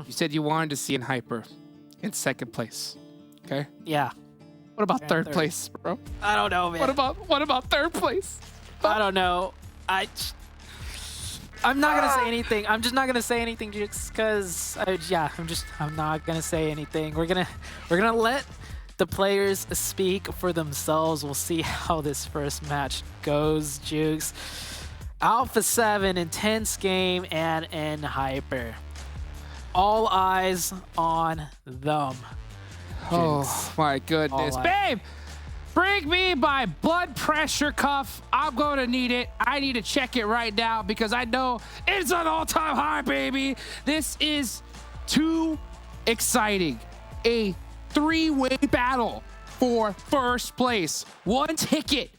You said you wanted to see in Hyper in second place. Okay. Yeah. What about third place, bro? I don't know, man. What about third place? I don't know. I'm not gonna say anything. I'm just not gonna say anything just because. I'm not gonna say anything. We're gonna let the players speak for themselves. We'll see how this first match goes, Jukes. Alpha 7, intense game, and in Hyper. All eyes on them. Oh my goodness, babe! Bring me my blood pressure cuff. I'm going to need it. I need to check it right now because I know it's an all-time high, baby. This is too exciting. A three-way battle for first place. One ticket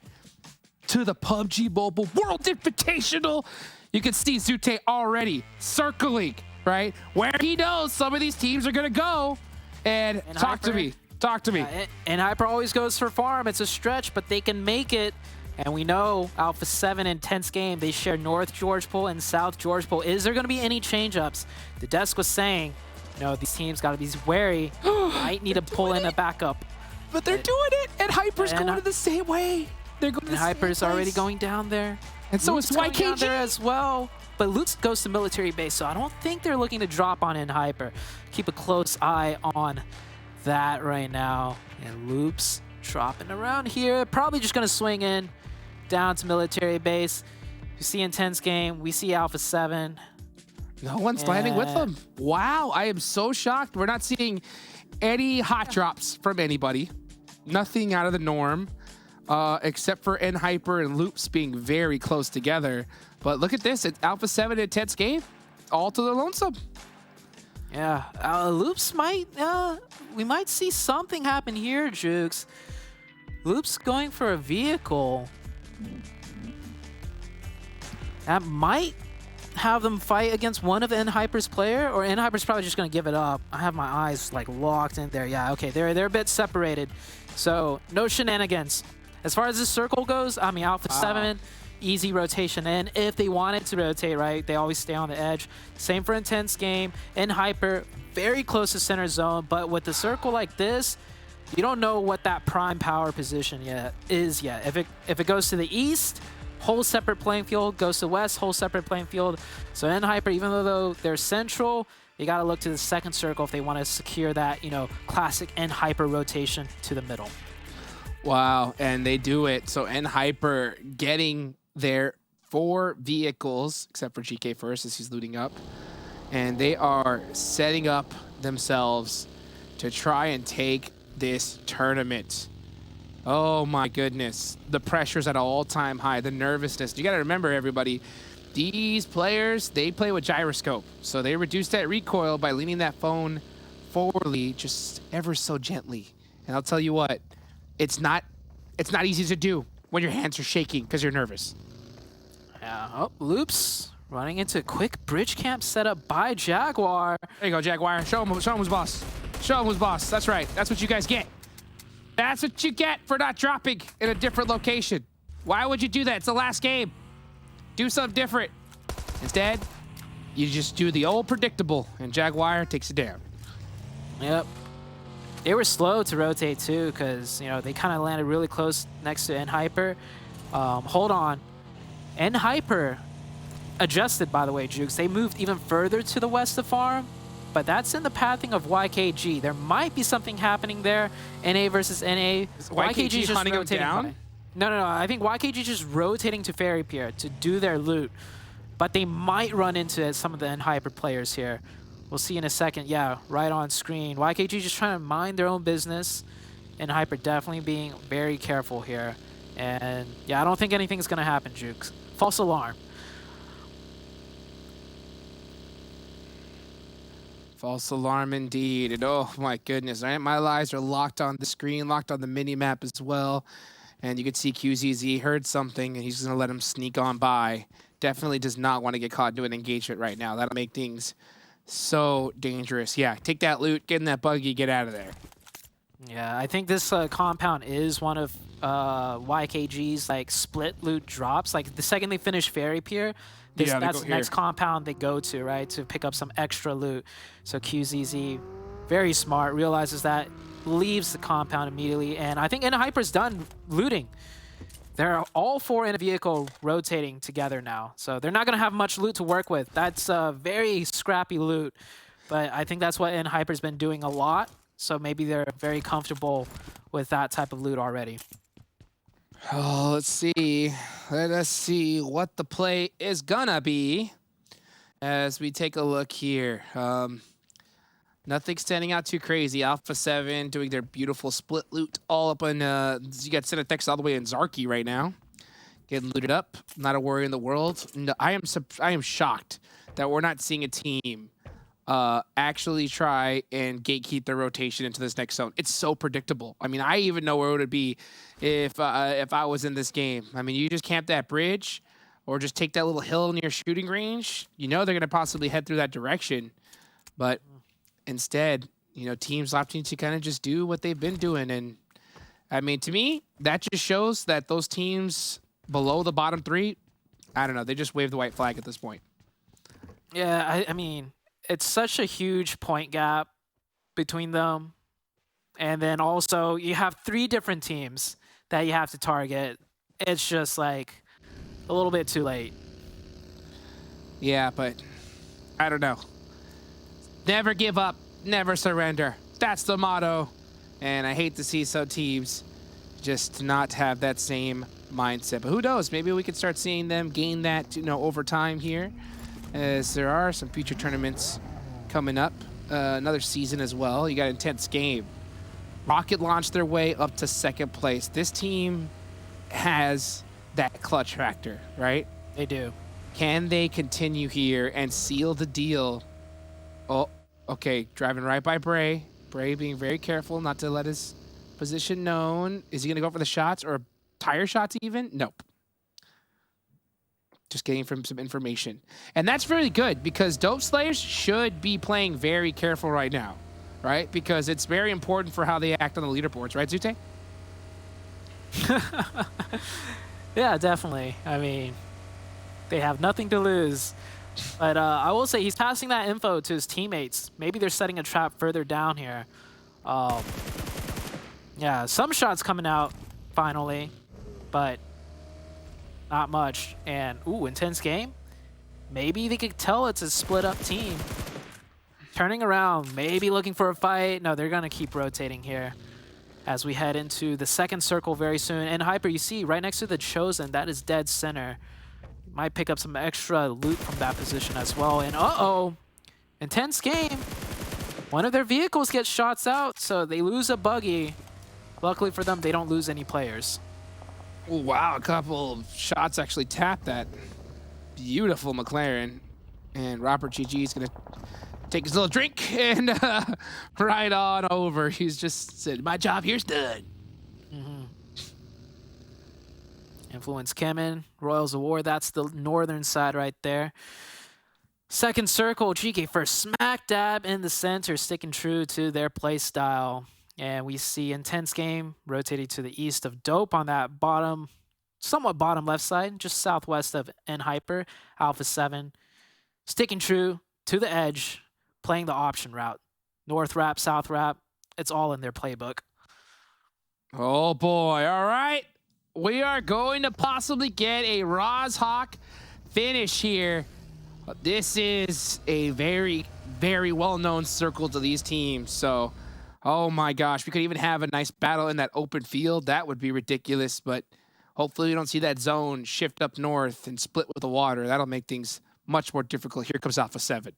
to the PUBG Mobile World Invitational. You can see Zute already circling, right? Where he knows some of these teams are going to go. And talk to me. Talk to me. And Hyper always goes for farm. It's a stretch, but they can make it. And we know Alpha 7 intense game. They share North George Pool and South George Pool. Is there going to be any change-ups? The desk was saying, you know, these teams got to be wary. Might need to pull in a backup. But they're doing it. And Hyper's going the same way. They're going and Hyper's already going down there. And so is YKG down there as well. But Luke's goes to military base, so I don't think they're looking to drop on in Hyper. Keep a close eye on that right now. And Loops dropping around here. Probably just going to swing in down to military base. You see intense game. We see Alpha 7. No one's landing with them. Wow, I am so shocked. We're not seeing any hot drops from anybody. Nothing out of the norm, except for Hyper and Loops being very close together. But look at this. It's Alpha 7 intense game. All to the lonesome. Yeah, Loops might, we might see something happen here, Jukes. Loops going for a vehicle. That might have them fight against one of Hyper's player, or Hyper's probably just going to give it up. I have my eyes like locked in there. Yeah, okay, they're a bit separated. So no shenanigans. As far as this circle goes, I mean, Alpha 7, easy rotation in. If they wanted to rotate, right, they always stay on the edge. Same for intense game. Hyper, very close to center zone, but with the circle like this, you don't know what that prime power position is yet. If it goes to the east, whole separate playing field. Goes to west, whole separate playing field. So Hyper, even though they're central, you got to look to the second circle if they want to secure that, you know, classic Hyper rotation to the middle. Wow, and they do it. So Hyper getting their 4 vehicles, except for GK first as he's looting up. And they are setting up themselves to try and take this tournament. Oh my goodness. The pressure's at an all-time high. The nervousness. You got to remember, everybody, these players, they play with gyroscope. So they reduce that recoil by leaning that phone forwardly just ever so gently. And I'll tell you what, it's not easy to do when your hands are shaking because you're nervous. Yeah. Oh, Loops running into a quick bridge camp setup by Jaguar. There you go, Jaguar. Show him who's boss. Show him who's boss. That's right. That's what you guys get. That's what you get for not dropping in a different location. Why would you do that? It's the last game. Do something different. Instead, you just do the old predictable, and Jaguar takes it down. Yep. They were slow to rotate too, because you know they kind of landed really close next to Hyper. Hold on, Hyper adjusted, by the way, Jukes. They moved even further to the west of farm, but that's in the pathing of YKG. There might be something happening there. NA versus NA. YKG just hunting them rotating down? by. No. I think YKG just rotating to Fairy Pier to do their loot, but they might run into some of the Hyper players here. We'll see in a second. Yeah, right on screen. YKG just trying to mind their own business, and Hyper definitely being very careful here. And yeah, I don't think anything's gonna happen, Jukes. False alarm. False alarm indeed. And oh my goodness, right? My eyes are locked on the screen, locked on the mini-map as well. And you can see QZZ heard something, and he's going to let him sneak on by. Definitely does not want to get caught doing engagement right now. That'll make things so dangerous. Yeah, take that loot, get in that buggy, get out of there. Yeah, I think this compound is one of YKG's like split loot drops. Like the second they finish Fairy Pier, Yeah, they that's go the here. next compound they go to, right, to pick up some extra loot. So QZZ, very smart, realizes that, leaves the compound immediately, and I think Hyper's done looting. They're all four in a vehicle rotating together now, so they're not gonna have much loot to work with. That's very scrappy loot, but I think that's what Hyper's been doing a lot. So maybe they're very comfortable with that type of loot already. Oh, let's see. Let us see what the play is gonna be as we take a look here. Nothing standing out too crazy. Alpha 7 doing their beautiful split loot all up on, you got Cinetex all the way in Zarky right now. Getting looted up. Not a worry in the world. No, I am shocked that we're not seeing a team actually try and gatekeep their rotation into this next zone. It's so predictable. I mean, I even know where it would be if I was in this game. I mean, you just camp that bridge or just take that little hill near shooting range. You know they're going to possibly head through that direction. But instead, teams opting to kind of just do what they've been doing. And I mean, to me, that just shows that those teams below the bottom three, I don't know, they just wave the white flag at this point. Yeah, I mean, it's such a huge point gap between them. And then also you have 3 different teams that you have to target. It's just like a little bit too late. Yeah, but I don't know. Never give up, never surrender. That's the motto. And I hate to see some teams just not have that same mindset. But who knows? Maybe we could start seeing them gain that, over time here, as there are some future tournaments coming up. Another season as well. You got Intense Game. Rocket launched their way up to 2nd place. This team has that clutch factor, right? They do. Can they continue here and seal the deal? Oh, okay. Driving right by Bray. Bray being very careful not to let his position known. Is he going to go for the shots or tire shots even? Nope. Just getting from some information. And that's really good because Dope Slayers should be playing very careful right now, right? Because it's very important for how they act on the leaderboards, right, Zute? Yeah, definitely. I mean, they have nothing to lose. But I will say he's passing that info to his teammates. Maybe they're setting a trap further down here. Yeah, some shots coming out finally, but not much. And, ooh, Intense Game. Maybe they could tell it's a split-up team. Turning around, maybe looking for a fight. No, they're going to keep rotating here as we head into the 2nd circle very soon. And Hyper, you see, right next to the Chosen, that is dead center. Might pick up some extra loot from that position as well. And uh-oh, Intense Game. One of their vehicles gets shots out, so they lose a buggy. Luckily for them, they don't lose any players. Oh, wow, a couple of shots actually tapped that beautiful McLaren. And Robert GG is going to take his little drink and ride on over. He's just said, my job here's done. Influence Kemen, Royals of War, that's the northern side right there. 2nd circle, GK first smack dab in the center, sticking true to their play style. And we see Intense Game rotating to the east of Dope on that bottom, somewhat bottom left side, just southwest of Hyper. Alpha 7, sticking true to the edge, playing the option route. North wrap, south wrap, it's all in their playbook. Oh boy, all right. We are going to possibly get a Rozhawk finish here. This is a very, very well-known circle to these teams, so oh my gosh, we could even have a nice battle in that open field. That would be ridiculous, but hopefully we don't see that zone shift up north and split with the water. That'll make things much more difficult. Here comes Alpha 7.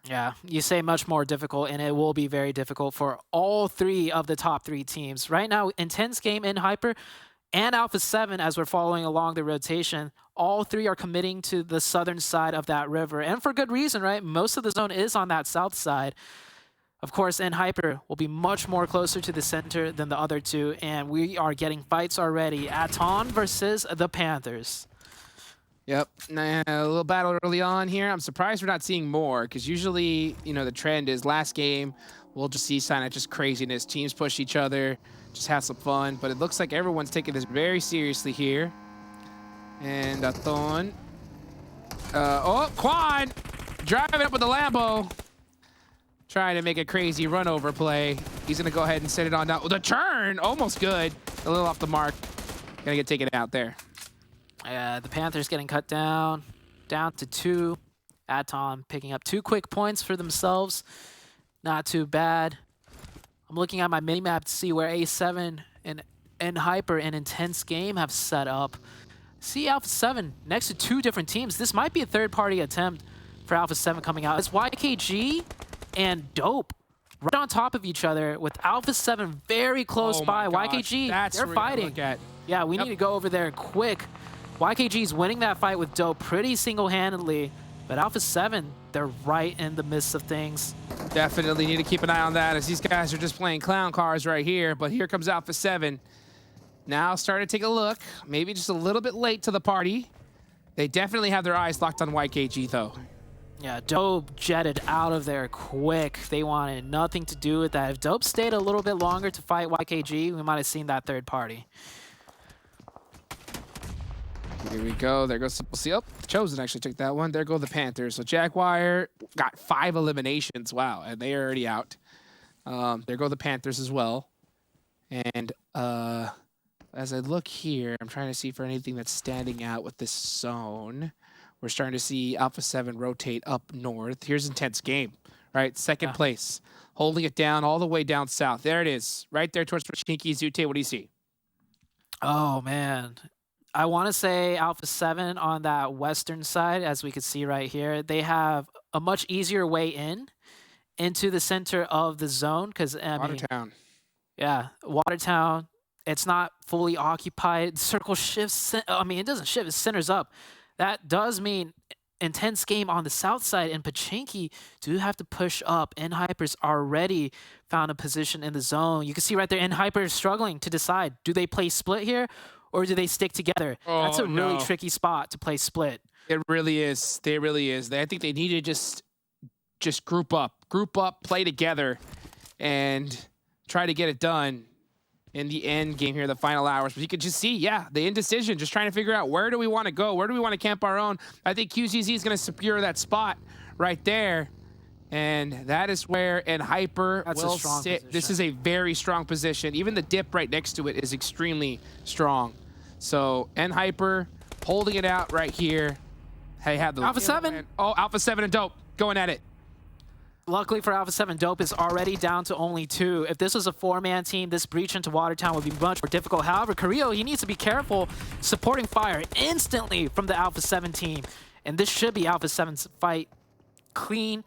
Yeah, you say much more difficult, and it will be very difficult for all 3 of the top 3 teams. Right now, Intense Game, Hyper, and Alpha 7, as we're following along the rotation, all 3 are committing to the southern side of that river. And for good reason, right? Most of the zone is on that south side. Of course, Hyper will be much more closer to the center than the other 2, and we are getting fights already. Aton versus the Panthers. Yep. Nah, a little battle early on here. I'm surprised we're not seeing more because usually, the trend is last game, we'll just see sign of just craziness. Teams push each other, just have some fun. But it looks like everyone's taking this very seriously here. And Athon. Quan driving up with the Lambo. Trying to make a crazy run over play. He's going to go ahead and set it on down. The turn, almost good. A little off the mark. Going to get taken out there. The Panthers getting cut down to 2. Atom picking up 2 quick points for themselves. Not too bad. I'm looking at my minimap to see where A7 and Hyper and Intense Game have set up. See Alpha 7 next to 2 different teams. This might be a third-party attempt for Alpha 7 coming out. It's YKG and Dope right on top of each other with Alpha 7 very close by. YKG, they're fighting. Yeah, we need to go over there quick. YKG's winning that fight with Dope pretty single-handedly, but Alpha 7, they're right in the midst of things. Definitely need to keep an eye on that as these guys are just playing clown cars right here, but here comes Alpha 7. Now starting to take a look, maybe just a little bit late to the party. They definitely have their eyes locked on YKG though. Yeah, Dope jetted out of there quick. They wanted nothing to do with that. If Dope stayed a little bit longer to fight YKG, we might have seen that third party. Here we go. There goes Simple C. Oh, Chosen actually took that one. There go the Panthers. So Jaguar got 5 eliminations. Wow, and they are already out. There go the Panthers as well. And as I look here, I'm trying to see for anything that's standing out with this zone. We're starting to see Alpha 7 rotate up north. Here's Intense Game, right? Second place. Holding it down all the way down south. There it is. Right there towards Pachinki. Zute, what do you see? Oh, man. I want to say Alpha 7 on that western side, as we can see right here. They have a much easier way into the center of the zone. Because Watertown. Yeah, Watertown. It's not fully occupied. Circle shifts. I mean, it doesn't shift. It centers up. That does mean Intense Game on the south side, and Pachinki do have to push up. N-Hyper's already found a position in the zone. You can see right there, N-Hyper is struggling to decide. Do they play split here, or do they stick together? That's a really tricky spot to play split. It really is. It really is. I think they need to just group up, play together, and try to get it done in the end game here, the final hours. But you could just see, yeah, the indecision, just trying to figure out where do we want to go? Where do we want to camp our own? I think QZZ is going to secure that spot right there. And that is where N-Hyper will sit. Position. This is a very strong position. Even the dip right next to it is extremely strong. So N-Hyper holding it out right here. They have the Alpha 7. Oh, Alpha 7 and Dope going at it. Luckily for Alpha 7, Dope is already down to only 2. If this was a 4-man team, this breach into Watertown would be much more difficult. However, Carrillo, he needs to be careful supporting fire instantly from the Alpha 7 team. And this should be Alpha 7's fight clean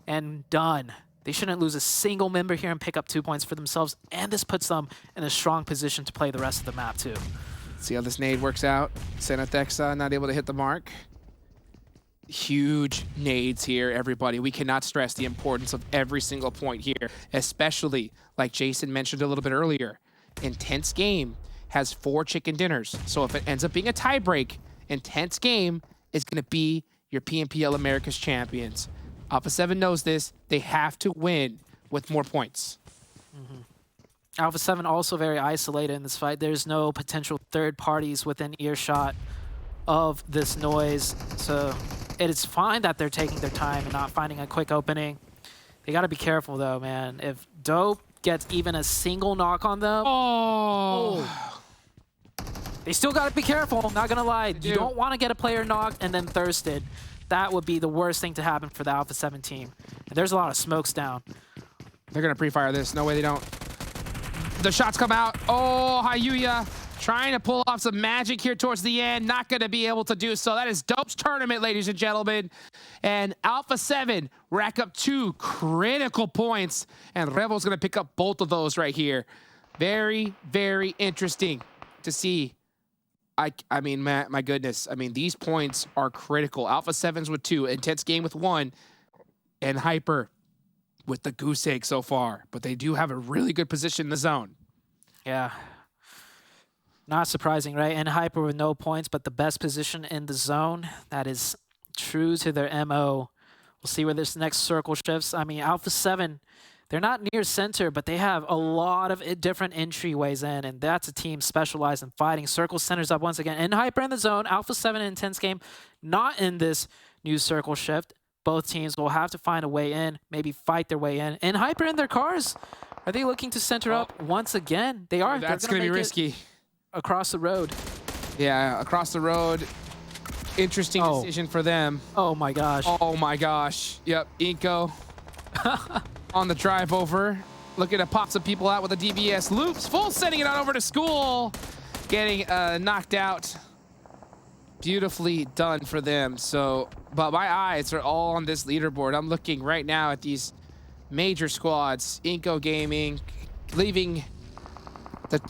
and done. They shouldn't lose a single member here and pick up 2 points for themselves. And this puts them in a strong position to play the rest of the map, too. See how this nade works out. Senatexa not able to hit the mark. Huge nades here, everybody. We cannot stress the importance of every single point here, especially, like Jason mentioned a little bit earlier, Intense Game has 4 chicken dinners. So if it ends up being a tiebreak, Intense Game is going to be your PMPL America's champions. Alpha 7 knows this. They have to win with more points. Alpha 7 also very isolated in this fight. There's no potential third parties within earshot of this noise. So it is fine that they're taking their time and not finding a quick opening. They got to be careful, though, man. If Dope gets even a single knock on them, they still got to be careful. Not going to lie. You don't want to get a player knocked and then thirsted. That would be the worst thing to happen for the Alpha 7 team. And there's a lot of smokes down. They're going to pre-fire this. No way they don't. The shots come out. Oh, Hayuya trying to pull off some magic here towards the end. Not going to be able to do so. That is Dope's tournament, ladies and gentlemen. And Alpha 7 rack up 2 critical points. And Rebel's going to pick up both of those right here. Very, very interesting to see. I mean, my goodness. I mean, these points are critical. Alpha 7's with 2. Intense Game with 1. And Hyper with the goose egg so far. But they do have a really good position in the zone. Yeah. Not surprising, right? And Hyper with no points, but the best position in the zone. That is true to their MO. We'll see where this next circle shifts. I mean, Alpha 7, they're not near center, but they have a lot of different entryways in, and that's a team specialized in fighting. Circle centers up once again. And Hyper in the zone. Alpha 7 in Intense game, not in this new circle shift. Both teams will have to find a way in, maybe fight their way in. And Hyper in their cars. Are they looking to center up once again? They are. That's going to be risky. Across the road. Yeah, across the road. Interesting decision for them. Oh my gosh. Oh my gosh. Yep, Inko on the drive over. Looking to pop some people out with the DBS loops. Full sending it on over to School. Getting knocked out. Beautifully done for them. So, but my eyes are all on this leaderboard. I'm looking right now at these major squads. Inko Gaming leaving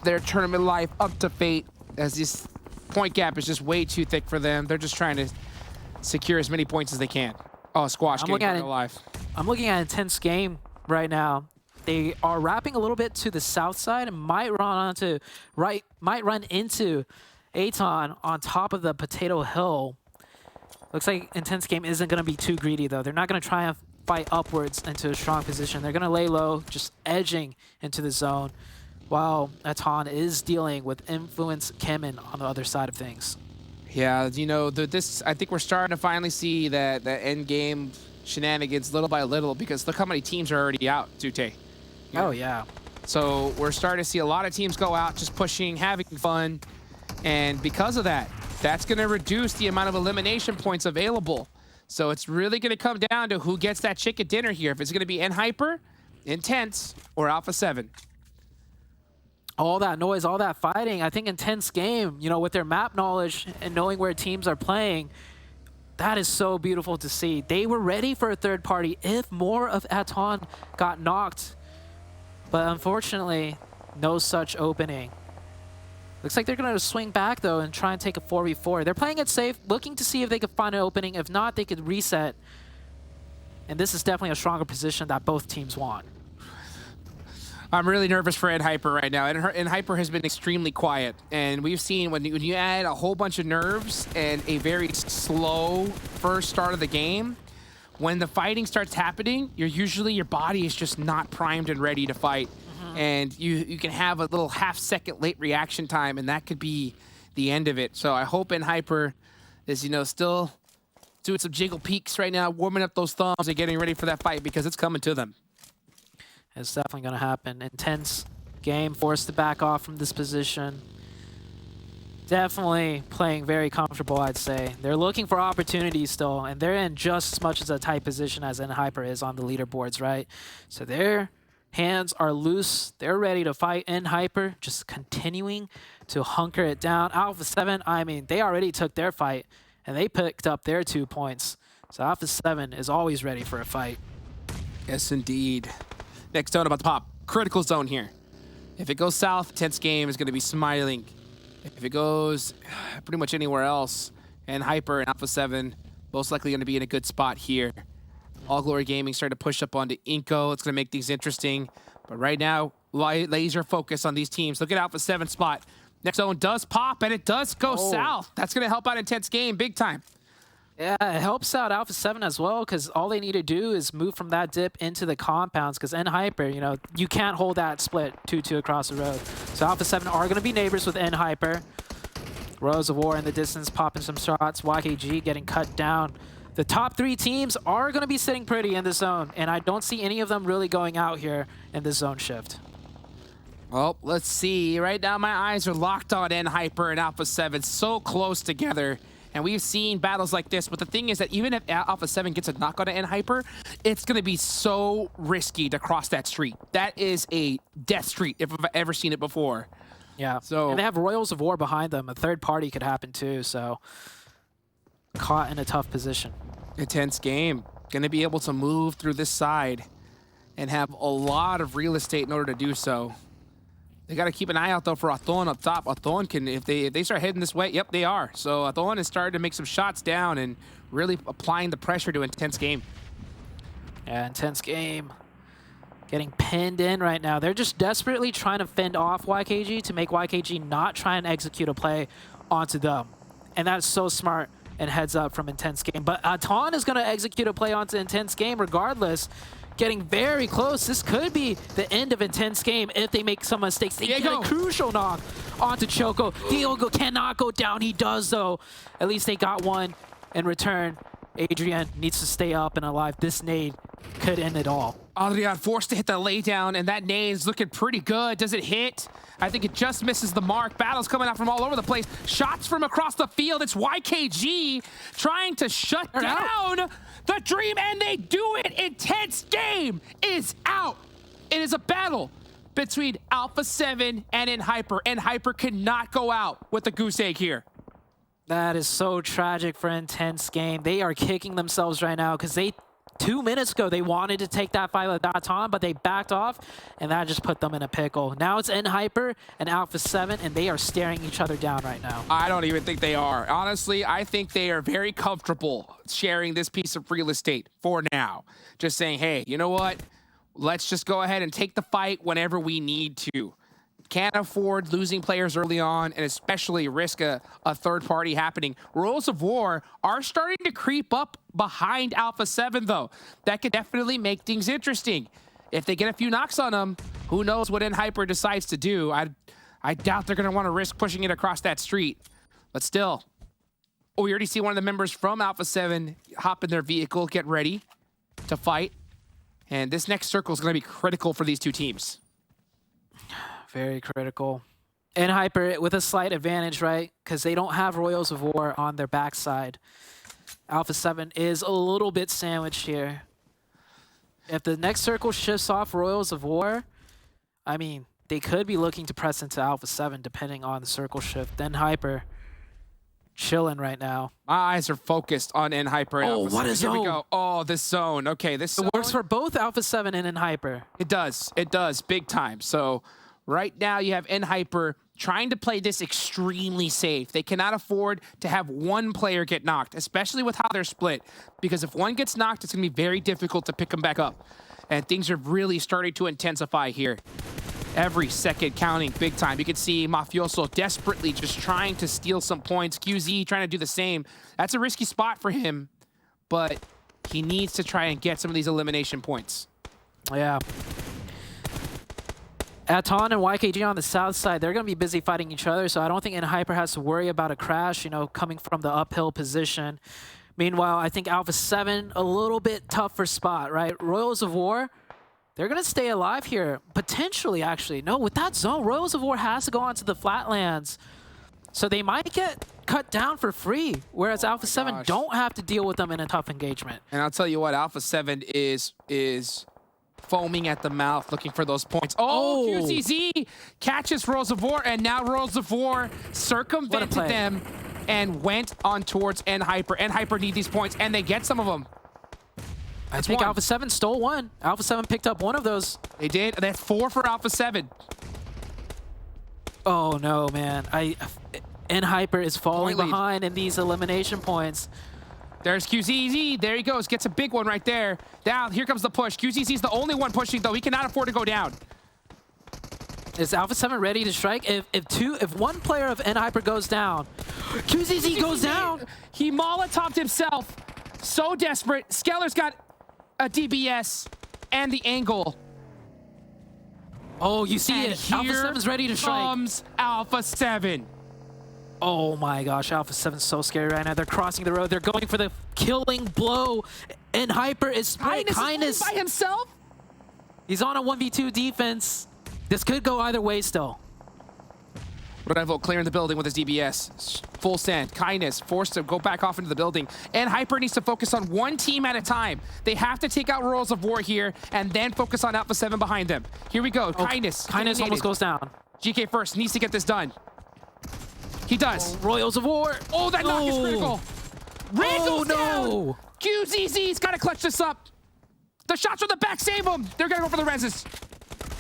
their tournament life up to fate, as this point gap is just way too thick for them. They're just trying to secure as many points as they can. Oh, Squash getting alive. I'm looking at Intense game right now. They are wrapping a little bit to the south side and might run into Aton on top of the Potato Hill. Looks like Intense game isn't going to be too greedy though. They're not going to try and fight upwards into a strong position. They're going to lay low, just edging into the zone, while Aton is dealing with Influence Kemen on the other side of things. Yeah, you know, I think we're starting to finally see that end game shenanigans little by little, because look how many teams are already out, Zute. Oh, yeah. So we're starting to see a lot of teams go out, just pushing, having fun. And because of that, that's going to reduce the amount of elimination points available. So it's really going to come down to who gets that chicken dinner here. If it's going to be Hyper, Intense, or Alpha 7. All that noise, all that fighting. I think Intense game, you know, with their map knowledge and knowing where teams are playing, that is so beautiful to see. They were ready for a third party if more of Aton got knocked. But unfortunately, no such opening. Looks like they're going to swing back, though, and try and take a 4v4. They're playing it safe, looking to see if they could find an opening. If not, they could reset. And this is definitely a stronger position that both teams want. I'm really nervous for Hyper right now. And Hyper has been extremely quiet. And we've seen when you add a whole bunch of nerves and a very slow first start of the game, when the fighting starts happening, your body is just not primed and ready to fight. And you can have a little half-second late reaction time, and that could be the end of it. So I hope Hyper is, you know, still doing some jiggle peaks right now, warming up those thumbs and getting ready for that fight, because it's coming to them. It's definitely going to happen. Intense game, forced to back off from this position. Definitely playing very comfortable, I'd say. They're looking for opportunities still, and they're in just as much as a tight position as Hyper is on the leaderboards, right? So their hands are loose. They're ready to fight Hyper, just continuing to hunker it down. Alpha 7, I mean, they already took their fight, and they picked up their 2 points. So Alpha 7 is always ready for a fight. Yes, indeed. Next zone about to pop. Critical zone here. If it goes south, Intense game is going to be smiling. If it goes pretty much anywhere else, Hyper and Alpha 7 most likely going to be in a good spot here. All Glory Gaming starting to push up onto Inko. It's going to make things interesting. But right now, laser focus on these teams. Look at Alpha 7 spot. Next zone does pop, and it does go south. That's going to help out Intense game big time. Yeah, it helps out Alpha 7 as well, because all they need to do is move from that dip into the compounds, because Hyper, you know, you can't hold that split 2-2 across the road. So Alpha 7 are going to be neighbors with Hyper. Rose of War in the distance, popping some shots. YKG getting cut down. The top 3 teams are going to be sitting pretty in the zone, and I don't see any of them really going out here in this zone shift. Well, let's see. Right now, my eyes are locked on Hyper and Alpha 7, so close together. And we've seen battles like this, but the thing is that even if Alpha 7 gets a knock on Hyper, it's going to be so risky to cross that street. That is a death street, if I've ever seen it before. Yeah, so, and they have Royals of War behind them. A third party could happen too, so caught in a tough position. Intense game. Going to be able to move through this side and have a lot of real estate in order to do so. They got to keep an eye out, though, for Athon up top. Athon can, if they start heading this way, yep, they are. So Athon is starting to make some shots down and really applying the pressure to Intense game. Yeah, Intense game. getting pinned in right now. They're just desperately trying to fend off YKG to make YKG not try and execute a play onto them. And that's so smart and heads up from Intense Game. But Atan is going to execute a play onto Intense Game regardless. Getting very close. This could be the end of Intense Game if they make some mistakes. They get a crucial knock onto Choco. Diogo cannot go down. He does, though. At least they got one in return. Adrian needs to stay up and alive. This nade could end it all. Adrian forced to hit the laydown, and that nade's looking pretty good. Does it hit? I think it just misses the mark. Battles coming out from all over the place. Shots from across the field. It's YKG trying to shut down the dream, and they do it. Intense Game is out. It is a battle between Alpha 7 and NHyper. NHyper cannot go out with the goose egg here. That is so tragic for Intense Game. They are kicking themselves right now because 2 minutes ago, they wanted to take that fight with Datan, but they backed off, and that just put them in a pickle. Now it's NHyper and Alpha 7, and they are staring each other down right now. I don't even think they are. Honestly, I think they are very comfortable sharing this piece of real estate for now. Just saying, hey, you know what? Let's just go ahead and take the fight whenever we need to. Can't afford losing players early on, and especially risk a third party happening. Royals of War are starting to creep up behind Alpha 7, though. That could definitely make things interesting. If they get a few knocks on them, who knows what NHyper decides to do. I doubt they're going to want to risk pushing it across that street. But still, we already see one of the members from Alpha 7 hop in their vehicle, get ready to fight. And this next circle is going to be critical for these two teams. Very critical. NHyper with a slight advantage, right? Because they don't have Royals of War on their backside. Alpha 7 is a little bit sandwiched here. If the next circle shifts off Royals of War, I mean, they could be looking to press into Alpha 7 depending on the circle shift. NHyper chilling right now. My eyes are focused on NHyper. Oh, what a zone. Here we go. Oh, this zone. Okay, this zone. It works for both Alpha 7 and NHyper. It does. It does. Big time. So right now you have NHyper trying to play this extremely safe. They cannot afford to have one player get knocked, especially with how they're split. Because if one gets knocked, it's going to be very difficult to pick them back up. And things are really starting to intensify here. Every second counting big time. You can see Mafioso desperately just trying to steal some points. QZ trying to do the same. That's a risky spot for him, but he needs to try and get some of these elimination points. Yeah. Atan and YKG on the south side, they're going to be busy fighting each other, so I don't think NHyper has to worry about a crash, you know, coming from the uphill position. Meanwhile, I think Alpha 7, a little bit tougher spot, right? Royals of War, they're going to stay alive here. Potentially, actually. No, with that zone, Royals of War has to go onto the flatlands. So they might get cut down for free, whereas Alpha 7 don't have to deal with them in a tough engagement. And I'll tell you what, Alpha 7 is foaming at the mouth, looking for those points. Oh, QCZ catches Royals of War, and now Royals of War circumvented them and went on towards NHyper. NHyper need these points, and they get some of them. I think Alpha 7 stole one. Alpha 7 picked up one of those. They did. That's 4 for Alpha 7. Oh, no, man. NHyper is falling behind in these elimination points. There's QZZ. There he goes. Gets a big one right there. Down. Here comes the push. QZZ's the only one pushing, though. He cannot afford to go down. Is Alpha 7 ready to strike? If one player of NHyper goes down, QZZ goes down. He Molotoved himself. So desperate. Skeller's got a DBS and the angle. Oh, you see it. Alpha 7's ready to strike. Here comes Alpha 7. Oh my gosh, Alpha 7's so scary right now. They're crossing the road. They're going for the killing blow. NHyper is spraying. Kindness by himself. He's on a 1v2 defense. This could go either way still. Revo clearing the building with his DBS. Full send. Kindness forced to go back off into the building. And Hyper needs to focus on one team at a time. They have to take out Royals of War here and then focus on Alpha 7 behind them. Here we go. Oh, Kindness almost goes down. GK first needs to get this done. He does. Oh, Royals of War. Oh, that knock is critical. Randall's down. QZZ's got to clutch this up. The shots from the back save him. They're going to go for the reses.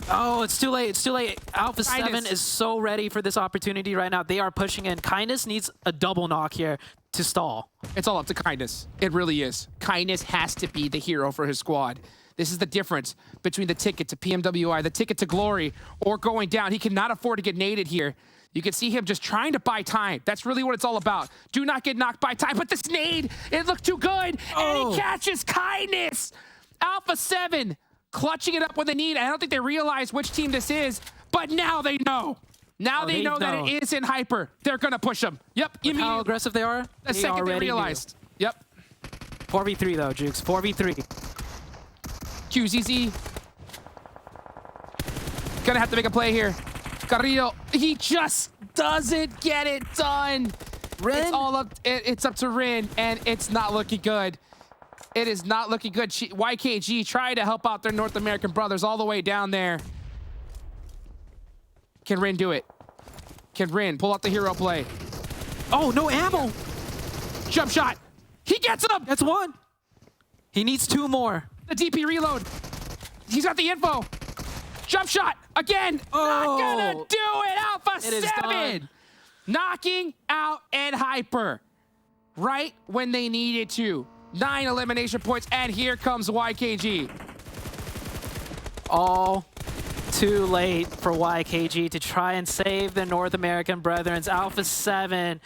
Oh, it's too late. It's too late. Alpha 7 is so ready for this opportunity right now. They are pushing in. Kindness needs a double knock here. to stall. It's all up to Kindness. It really is. Kindness has to be the hero for his squad. This is the difference between the ticket to PMWI, the ticket to glory, or going down. He cannot afford to get naded here. You can see him just trying to buy time. That's really what it's all about. Do not get knocked by time. But this nade, it looked too good. And he catches Kindness. Alpha 7 clutching it up when they need. I don't think they realize which team this is, but now they know. Now they know that it is in Hyper. They're going to push him. Yep. With how aggressive they are? The second they realized. Yep. 4v3 though, Jukes. 4v3. QZZ. Gonna have to make a play here. Carrillo, he just doesn't get it done. Rin? It's all up. It's up to Rin, and it's not looking good. It is not looking good. YKG trying to help out their North American brothers all the way down there. Can Rin do it? Can Rin pull out the hero play? Oh, no ammo. Jump shot. He gets him. That's one. He needs 2 more. The DP reload. He's got the info. Jump shot again. Not gonna do it. Alpha 7 knocking out Ed Hyper right when they needed to. 9 elimination points, and here comes YKG. All too late for YKG to try and save the North American Brethrens. Alpha 7.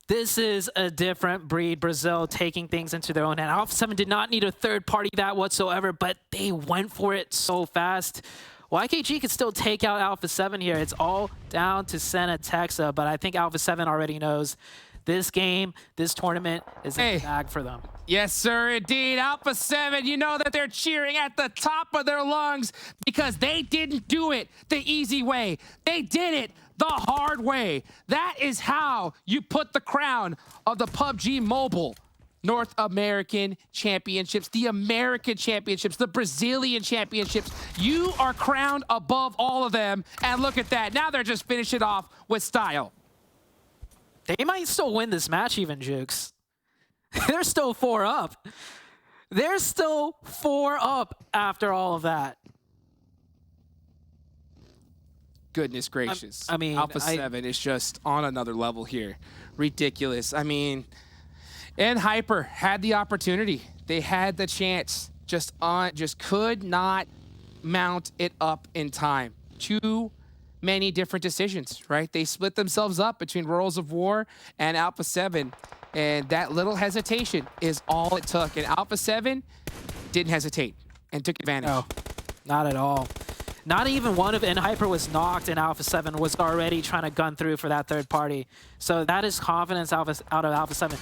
This is a different breed. Brazil taking things into their own hand. Alpha 7 did not need a third party that whatsoever, but they went for it so fast. YKG could still take out Alpha 7 here. It's all down to Senna Texa, but I think Alpha 7 already knows this game, this tournament is in the bag for them. Yes, sir, indeed. Alpha 7, you know that they're cheering at the top of their lungs because they didn't do it the easy way. They did it the hard way. That is how you put the crown of the PUBG Mobile North American Championships, the American Championships, the Brazilian Championships. You are crowned above all of them, and look at that. Now they're just finishing it off with style. They might still win this match even, Jukes. They're still 4 up. They're still 4 up after all of that. Goodness gracious. I mean, Alpha 7 is just on another level here. Ridiculous. I mean, and Hyper had the opportunity. They had the chance. Just could not mount it up in time. Too many different decisions, right? They split themselves up between Royals of War and Alpha 7. And that little hesitation is all it took. And Alpha 7 didn't hesitate and took advantage. No, not at all. Not even one of Hyper was knocked, and Alpha 7 was already trying to gun through for that third party. So that is confidence out of Alpha 7.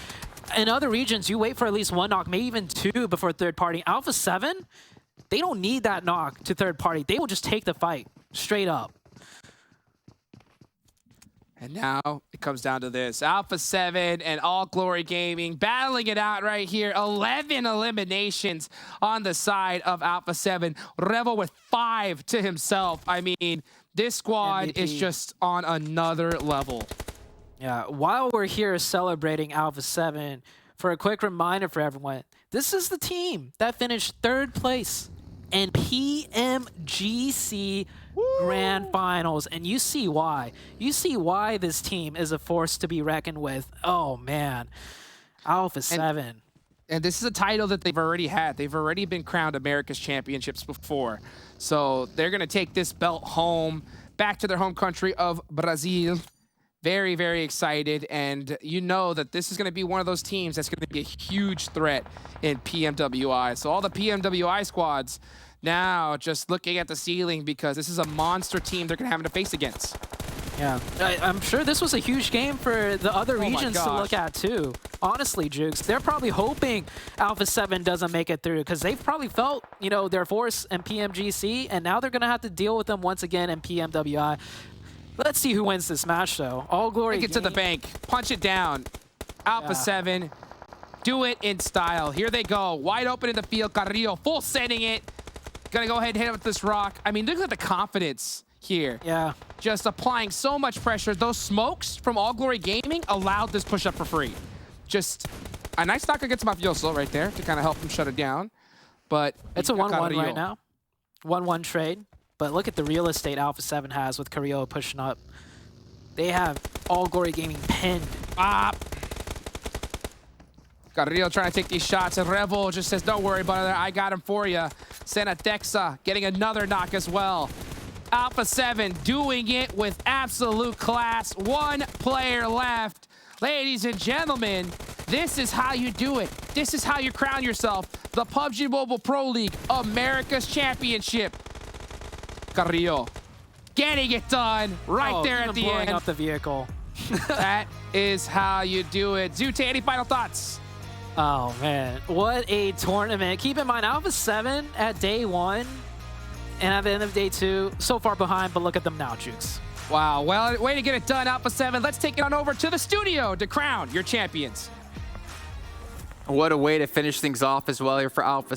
In other regions, you wait for at least 1 knock, maybe even 2 before third party. Alpha 7, they don't need that knock to third party. They will just take the fight straight up. And now it comes down to this. Alpha 7 and All Glory Gaming battling it out right here. 11 eliminations on the side of Alpha 7. Revel with 5 to himself. I mean, this squad MVP is just on another level. Yeah, while we're here celebrating Alpha 7, for a quick reminder for everyone, this is the team that finished 3rd place in PMGC Grand Finals, and you see why. You see why this team is a force to be reckoned with. Oh, man. Alpha 7. And this is a title that they've already had. They've already been crowned America's Championships before. So they're going to take this belt home, back to their home country of Brazil. Very, very excited. And you know that this is going to be one of those teams that's going to be a huge threat in PMWI. So all the PMWI squads now just looking at the ceiling because this is a monster team they're going to have to face against. Yeah, I'm sure this was a huge game for the other regions to look at too. Honestly, Jukes, they're probably hoping Alpha 7 doesn't make it through because they've probably felt, you know, their force in PMGC, and now they're going to have to deal with them once again in PMWI. Let's see who wins this match, though. All Glory. Take it to the bank. Punch it down. Alpha 7. Do it in style. Here they go. Wide open in the field. Carrillo full sending it. Gonna go ahead and hit it with this rock. I mean, look at the confidence here. Yeah. Just applying so much pressure. Those smokes from All Glory Gaming allowed this push up for free. Just a nice knock against Mafioso right there to kind of help him shut it down. But it's a 1-1 right now. 1-1 trade. But look at the real estate Alpha 7 has with Carrillo pushing up. They have All Glory Gaming pinned. Carrillo trying to take these shots, and Revel just says, don't worry about it, I got him for you. Dexa getting another knock as well. Alpha 7 doing it with absolute class. One player left. Ladies and gentlemen, this is how you do it. This is how you crown yourself the PUBG Mobile Pro League America's Championship. Carrillo getting it done right there at the blowing end. up the vehicle. That is how you do it. Zute, any final thoughts? Oh, man. What a tournament. Keep in mind, Alpha 7 at day 1 and at the end of day 2, so far behind, but look at them now, Jukes. Wow. Well, way to get it done, Alpha 7. Let's take it on over to the studio to crown your champions. What a way to finish things off as well here for Alpha